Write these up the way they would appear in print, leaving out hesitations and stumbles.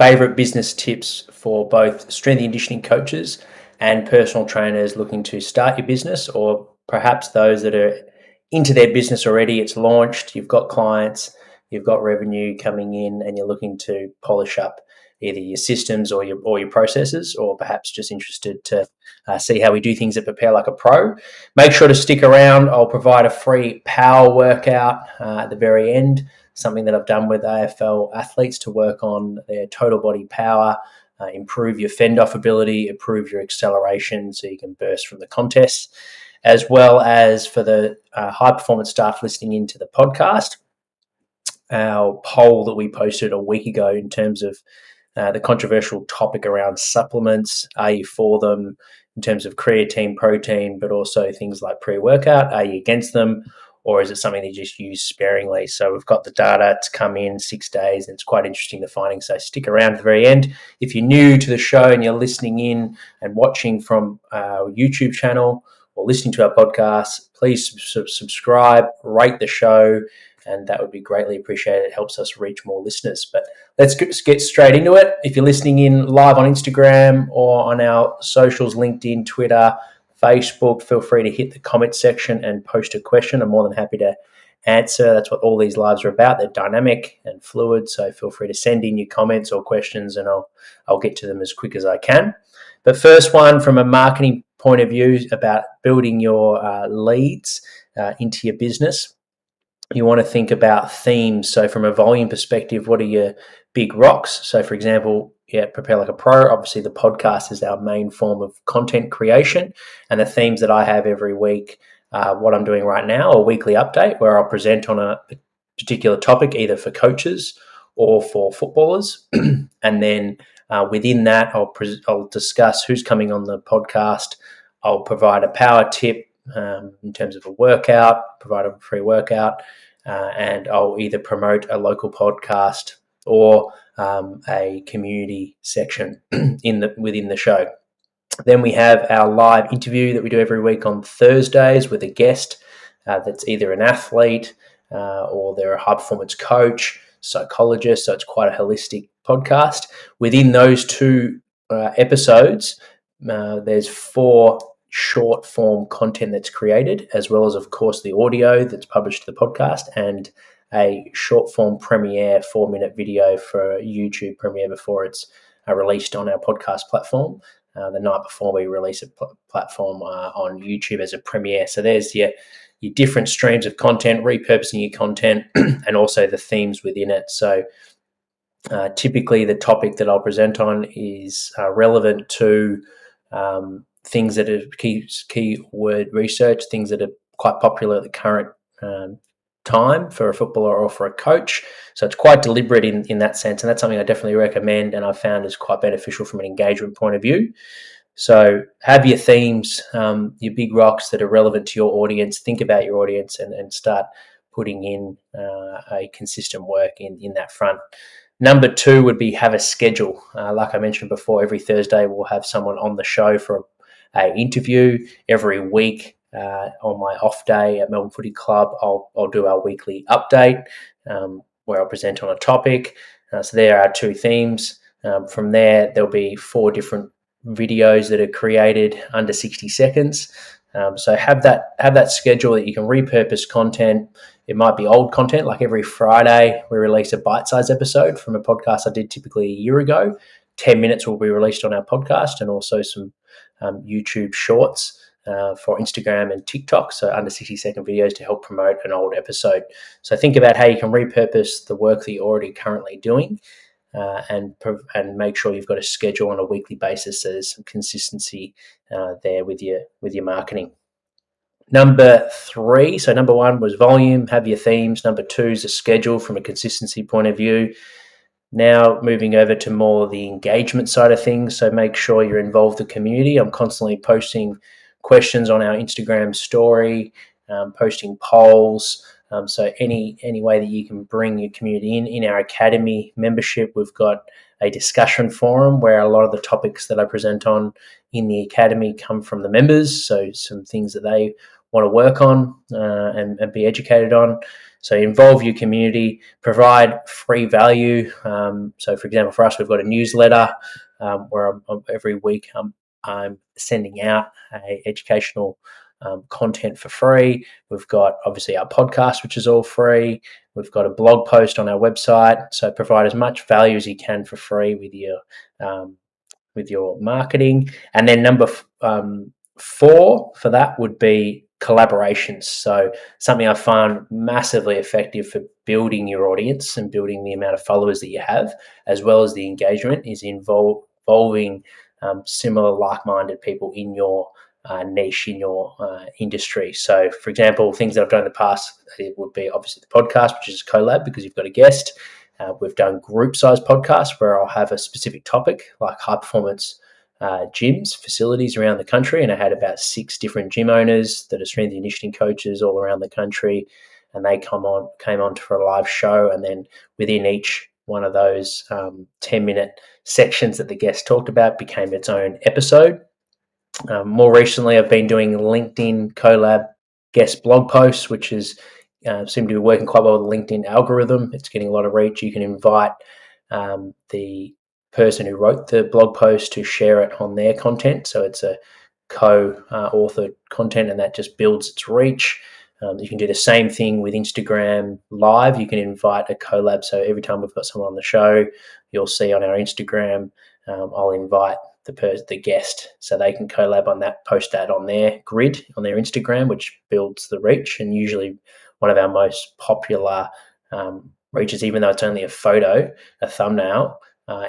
favorite business tips for both strength and conditioning coaches and personal trainers looking to start your business, or perhaps those that are into their business already. It's launched, you've got clients, you've got revenue coming in, and you're looking to polish up either your systems or your processes, or perhaps just interested to see how we do things at Prepare Like a Pro. Make sure to stick around. I'll provide a free power workout at the very end, something that I've done with AFL athletes to work on their total body power, improve your fend-off ability, improve your acceleration so you can burst from the contests, as well as for the high-performance staff listening into the podcast, our poll that we posted a week ago in terms of the controversial topic around supplements. Are you for them in terms of creatine, protein, but also things like pre-workout? Are you against them? Or is it something that you just use sparingly? So we've got the data to come in 6 days, and it's quite interesting, the findings. So stick around at the very end. If you're new to the show and you're listening in and watching from our YouTube channel or listening to our podcast, please subscribe, rate the show, and that would be greatly appreciated. It helps us reach more listeners. But let's get straight into it. If you're listening in live on Instagram or on our socials, LinkedIn, Twitter, Facebook, feel free to hit the comment section and post a question. I'm more than happy to answer. That's what all these lives are about. They're dynamic and fluid, so feel free to send in your comments or questions, and I'll get to them as quick as I can. But first one, from a marketing point of view, about building your leads into your business. You want to think about themes. So from a volume perspective, what are your big rocks? So for example, Prepare Like a Pro, obviously the podcast is our main form of content creation, and the themes that I have every week, what I'm doing right now, a weekly update where I'll present on a particular topic, either for coaches or for footballers. And then within that, I'll discuss who's coming on the podcast. I'll provide a power tip in terms of a workout, provide a free workout, and I'll either promote a local podcast or a community section within the show. Then we have our live interview that we do every week on Thursdays with a guest that's either an athlete or they're a high performance coach, psychologist. So it's quite a holistic podcast. Within those two episodes, there's 4 short form content that's created, as well as, of course, the audio that's published to the podcast, and a short form premiere 4-minute video for YouTube premiere before it's released on our podcast platform. The night before we release a platform on YouTube as a premiere. So there's your different streams of content, repurposing your content, and also the themes within it. So typically the topic that I'll present on is relevant to things that are keyword research, things that are quite popular at the current time for a footballer or for a coach. So it's quite deliberate in that sense, and that's something I definitely recommend, and I've found is quite beneficial from an engagement point of view. So have your themes, your big rocks that are relevant to your audience. Think about your audience and start putting in a consistent work in that front. Number 2 would be have a schedule. Like I mentioned before, every Thursday we'll have someone on the show for an interview. Every week on my off day at Melbourne Footy Club, I'll do our weekly update where I'll present on a topic. So there are 2 themes. From there, there'll be 4 different videos that are created under 60 seconds. So have that schedule that you can repurpose content. It might be old content, like every Friday we release a bite-sized episode from a podcast I did typically a year ago. 10 minutes will be released on our podcast, and also some YouTube shorts for Instagram and TikTok, so under 60-second videos to help promote an old episode. So think about how you can repurpose the work that you're already currently doing, and make sure you've got a schedule on a weekly basis, so there's some consistency there with your marketing. Number 3, so number 1 was volume, have your themes. Number 2 is a schedule from a consistency point of view. Now moving over to more the engagement side of things, so make sure you're involved with the community. I'm constantly posting questions on our Instagram story, posting polls. So any way that you can bring your community in our Academy membership, we've got a discussion forum where a lot of the topics that I present on in the Academy come from the members. So some things that they want to work on and be educated on. So involve your community, provide free value. So, for example, for us, we've got a newsletter where every week I'm sending out educational content for free. We've got obviously our podcast, which is all free. We've got a blog post on our website. So provide as much value as you can for free with your marketing. And then number 4 for that would be collaborations. So something I found massively effective for building your audience and building the amount of followers that you have, as well as the engagement, is involving similar like-minded people in your niche, in your industry. So, for example, things that I've done in the past, it would be obviously the podcast, which is a collab because you've got a guest. We've done group-sized podcasts where I'll have a specific topic, like high-performance gyms, facilities around the country, and I had about 6 different gym owners that are strength and conditioning coaches all around the country, and they came on for a live show, and then within each one of those 10-minute sections that the guest talked about became its own episode. More recently, I've been doing LinkedIn collab guest blog posts, which is seem to be working quite well with the LinkedIn algorithm. It's getting a lot of reach. You can invite the person who wrote the blog post to share it on their content. So it's a co-authored content, and that just builds its reach. You can do the same thing with Instagram Live. You can invite a collab. So every time we've got someone on the show, you'll see on our Instagram, I'll invite the guest so they can collab on that, post that on their grid on their Instagram, which builds the reach. And usually one of our most popular reaches, even though it's only a photo, a thumbnail,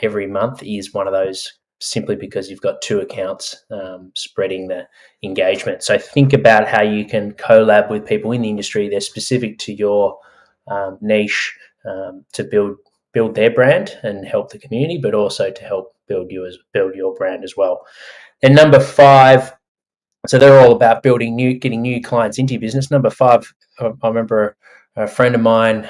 every month is one of those, simply because you've got 2 accounts spreading the engagement. So think about how you can collab with people in the industry. They're specific to your niche to build their brand and help the community, but also to help build your brand as well. And number 5, so they're all about getting new clients into your business. Number 5, I remember a friend of mine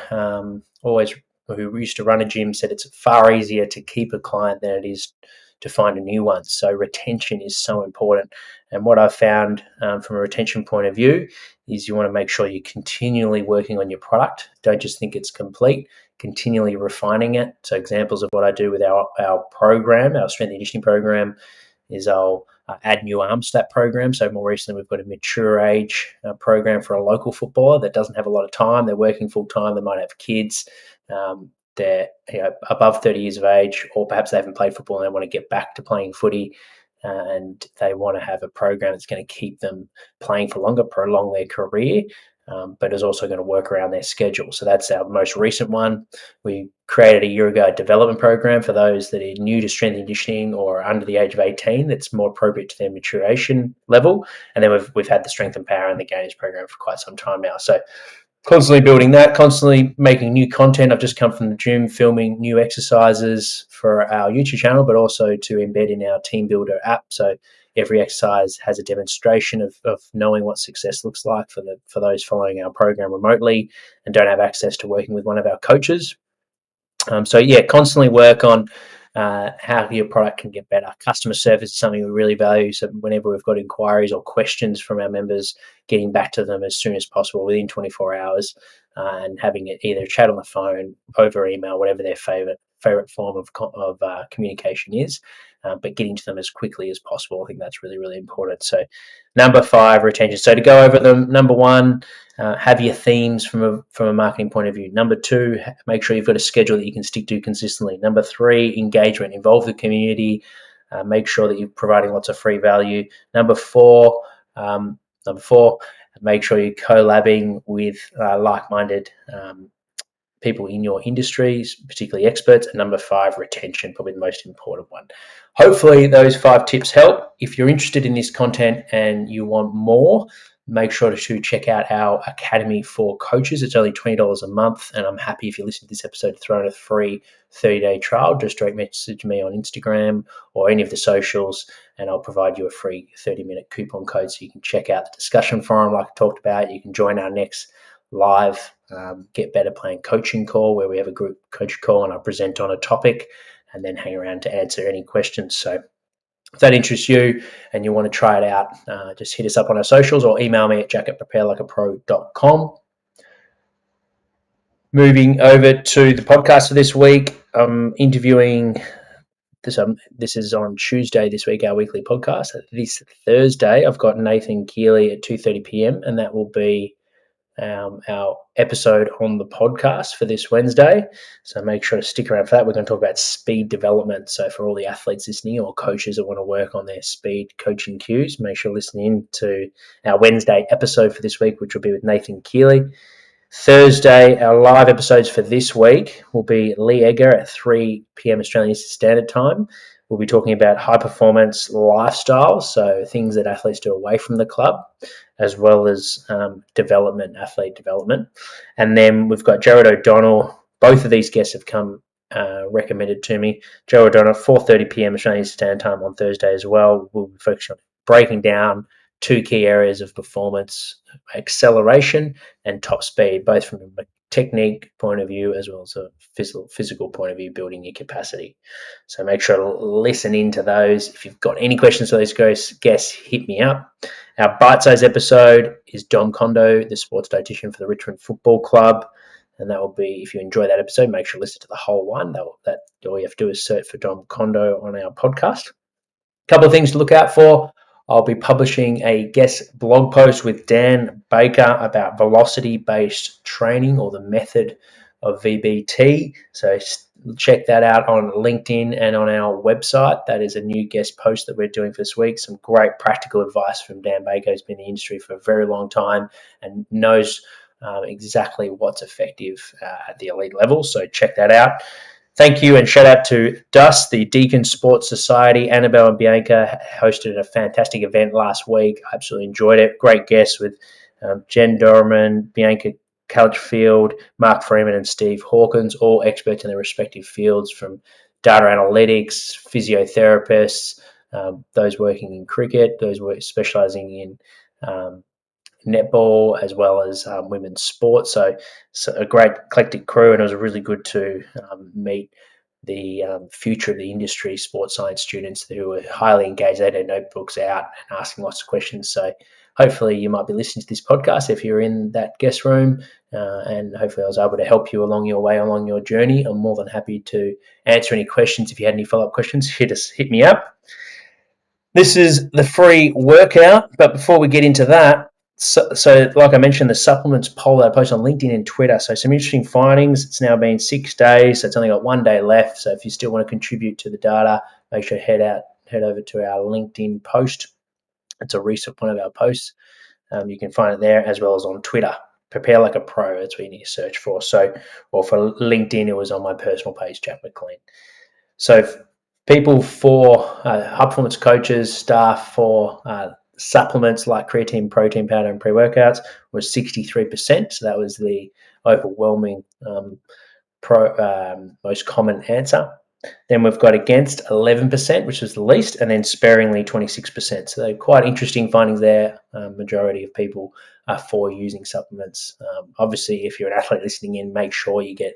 who used to run a gym said it's far easier to keep a client than it is to find a new one. So retention is so important. And what I've found from a retention point of view is you want to make sure you're continually working on your product. Don't just think it's complete, continually refining it. So examples of what I do with our program, our strength and conditioning program, is I'll add new arms to that program. So more recently, we've got a mature age program for a local footballer that doesn't have a lot of time. They're working full time. They might have kids. They're above 30 years of age, or perhaps they haven't played football and they want to get back to playing footy, and they want to have a program that's going to keep them playing for longer, prolong their career, but is also going to work around their schedule. So that's our most recent one. We created a year ago a development program for those that are new to strength and conditioning or under the age of 18 that's more appropriate to their maturation level. And then we've had the Strength and Power and the Gainers program for quite some time now. So constantly building that, constantly making new content. I've just come from the gym filming new exercises for our YouTube channel, but also to embed in our Team Builder app. So every exercise has a demonstration of knowing what success looks like for those following our program remotely and don't have access to working with one of our coaches. Constantly work on how your product can get better. Customer service is something we really value. So whenever we've got inquiries or questions from our members, getting back to them as soon as possible within 24 hours, and having it either chat on the phone, over email, whatever their favorite form of communication is, but getting to them as quickly as possible. I think that's really, really important. So number 5, retention. So to go over them, number 1, have your themes from a marketing point of view. Number 2, make sure you've got a schedule that you can stick to consistently. Number 3, engagement. Involve the community. Make sure that you're providing lots of free value. Number 4, make sure you're collabing with like-minded people in your industries, particularly experts. And number 5, retention, probably the most important one. Hopefully those 5 tips help. If you're interested in this content and you want more, make sure to check out our Academy for Coaches. It's only $20 a month, and I'm happy if you listen to this episode to throw in a free 30-day trial. Just direct message me on Instagram or any of the socials, and I'll provide you a free 30-minute coupon code so you can check out the discussion forum like I talked about. You can join our next live Get Better Plan coaching call, where we have a group coach call and I present on a topic and then hang around to answer any questions. So If that interests you and you want to try it out, just hit us up on our socials or email me at jack@preparelikeapro.com. Moving over to the podcast for this week, I'm interviewing this is on Tuesday this week, our weekly podcast. This Thursday, I've got Nathan Keeley at 2:30 p.m. and that will be our episode on the podcast for this Wednesday. So make sure to stick around for that. We're going to talk about speed development. So for all the athletes listening or coaches that want to work on their speed coaching cues, make sure listening to our Wednesday episode for this week, which will be with Nathan Keeley. Thursday, our live episodes for this week will be Lee Egger at 3 p.m. Australian Standard Time. We'll be talking about high performance lifestyle, so things that athletes do away from the club, as well as athlete development. And then we've got Jared O'Donnell. Both of these guests have come recommended to me. Jared O'Donnell, 4:30 p.m. Australian Standard Time on Thursday as well. We'll be focusing on breaking down two key areas of performance: acceleration and top speed, both from a technique point of view as well as a physical point of view, building your capacity. So make sure to listen into those. If you've got any questions for those guests, hit me up. Our bite-size episode is Dom Kondo, the sports dietitian for the Richmond Football Club. And that will be, if you enjoy that episode, make sure to listen to the whole one. That all you have to do is search for Dom Kondo on our podcast. A couple of things to look out for. I'll be publishing a guest blog post with Dan Baker about velocity-based training, or the method of VBT. So check that out on LinkedIn and on our website. That is a new guest post that we're doing for this week. Some great practical advice from Dan Baker, who's been in the industry for a very long time and knows exactly what's effective at the elite level. So check that out. Thank you and shout out to DUS, the Deacon Sports Society. Annabelle and Bianca hosted a fantastic event last week. I absolutely enjoyed it. Great guests with Jen Dorman, Bianca Couchfield, Mark Freeman and Steve Hawkins, all experts in their respective fields, from data analytics, physiotherapists, those working in cricket, those specialising in netball, as well as women's sports. So a great eclectic crew, and it was really good to meet the future of the industry, sports science students who were highly engaged. They had their notebooks out and asking lots of questions. So hopefully you might be listening to this podcast if you're in that guest room, and hopefully I was able to help you along your way, along your journey. I'm more than happy to answer any questions. If you had any follow-up questions, hit me up. This is the free workout, but before we get into that, so like I mentioned, the supplements poll that I post on LinkedIn and Twitter. So some interesting findings. It's now been 6 days, so it's only got 1 day left. So if you still want to contribute to the data, make sure to head over to our LinkedIn post. It's a recent one of our posts. You can find it there, as well as on Twitter. Prepare Like a Pro. That's what you need to search for. So, or for LinkedIn, it was on my personal page, Jack Mclean. So people for high performance coaches, staff for supplements like creatine, protein powder, and pre-workouts was 63%. So that was the overwhelming most common answer. Then we've got against 11%, which was the least, and then sparingly 26%. So they're quite interesting findings there. Majority of people are for using supplements. Obviously, if you're an athlete listening in, make sure you get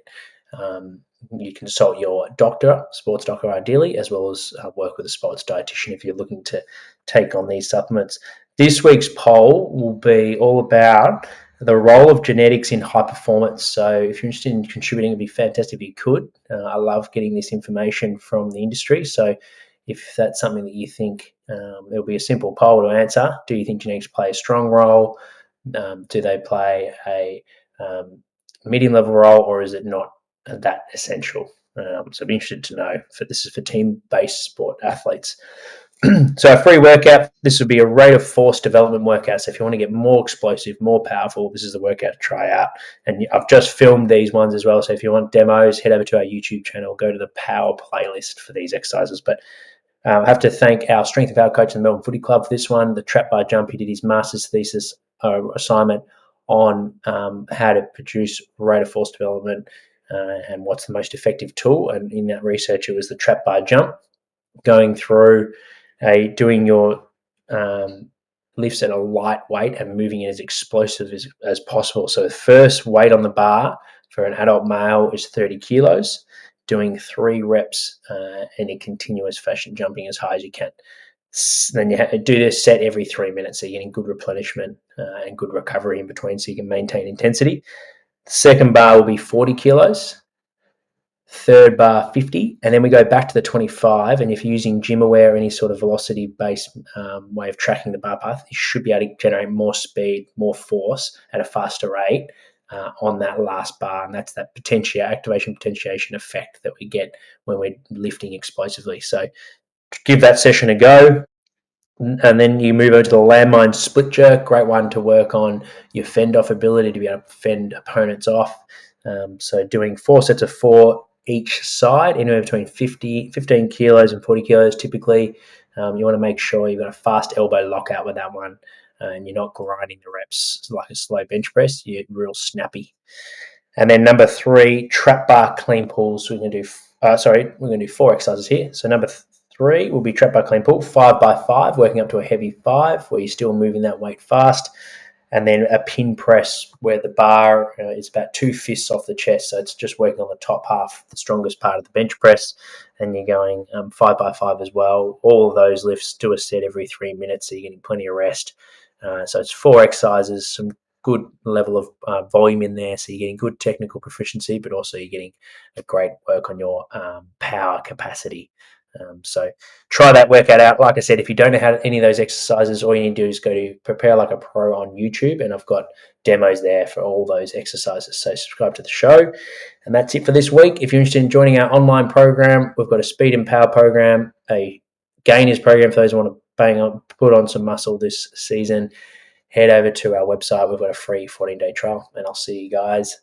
you consult your doctor, sports doctor ideally, as well as work with a sports dietitian if you're looking to take on these supplements. This week's poll will be all about the role of genetics in high performance. So if you're interested in contributing, it'd be fantastic if you could. I love getting this information from the industry. So if that's something that you think, it'll be a simple poll to answer. Do you think genetics play a strong role? Do they play a medium level role, or is it not that essential? So I'd be interested to know. This is for team-based sport athletes. So a free workout, this would be a rate of force development workout. So if you want to get more explosive, more powerful, this is the workout to try out. And I've just filmed these ones as well. So if you want demos, head over to our YouTube channel, go to the power playlist for these exercises. But I have to thank our strength and power coach in the Melbourne Footy Club for this one. The trap bar jump, he did his master's thesis assignment on how to produce rate of force development and what's the most effective tool. And in that research, it was the trap bar jump, going through doing your lifts at a light weight and moving it as explosive as possible. So the first weight on the bar for an adult male is 30 kilos. doing 3 reps in a continuous fashion, jumping as high as you can. Then you do this set every 3 minutes, so you're getting good replenishment and good recovery in between, so you can maintain intensity. The second bar will be 40 kilos. Third bar 50, and then we go back to the 25. And if you're using GymAware or any sort of velocity based way of tracking the bar path, you should be able to generate more speed, more force at a faster rate on that last bar. And that's that activation potentiation effect that we get when we're lifting explosively. So give that session a go. And then you move over to the landmine split jerk. Great one to work on your fend off ability, to be able to fend opponents off. So doing 4 sets of 4 each side, anywhere between 15 kilos and 40 kilos typically. You want to make sure you've got a fast elbow lockout with that one, and you're not grinding the reps like a slow bench press. You're real snappy. And then number 3, trap bar clean pulls. We're going to do 4 exercises here. So number 3 will be trap bar clean pull, 5 by 5, working up to a heavy 5, where you're still moving that weight fast. And then a pin press where the bar is about 2 fists off the chest. So it's just working on the top half, the strongest part of the bench press. And you're going 5 by 5 as well. All of those lifts do a set every 3 minutes, so you're getting plenty of rest. So it's 4 exercises, some good level of volume in there. So you're getting good technical proficiency, but also you're getting a great work on your power capacity. So try that workout out. Like I said, if you don't know how any of those exercises, all you need to do is go to Prepare Like a Pro on YouTube, and I've got demos there for all those exercises. So subscribe to the show. And that's it for this week. If you're interested in joining our online program, we've got a speed and power program, a gainers program for those who want to put on some muscle this season. Head over to our website. We've got a free 14-day trial, and I'll see you guys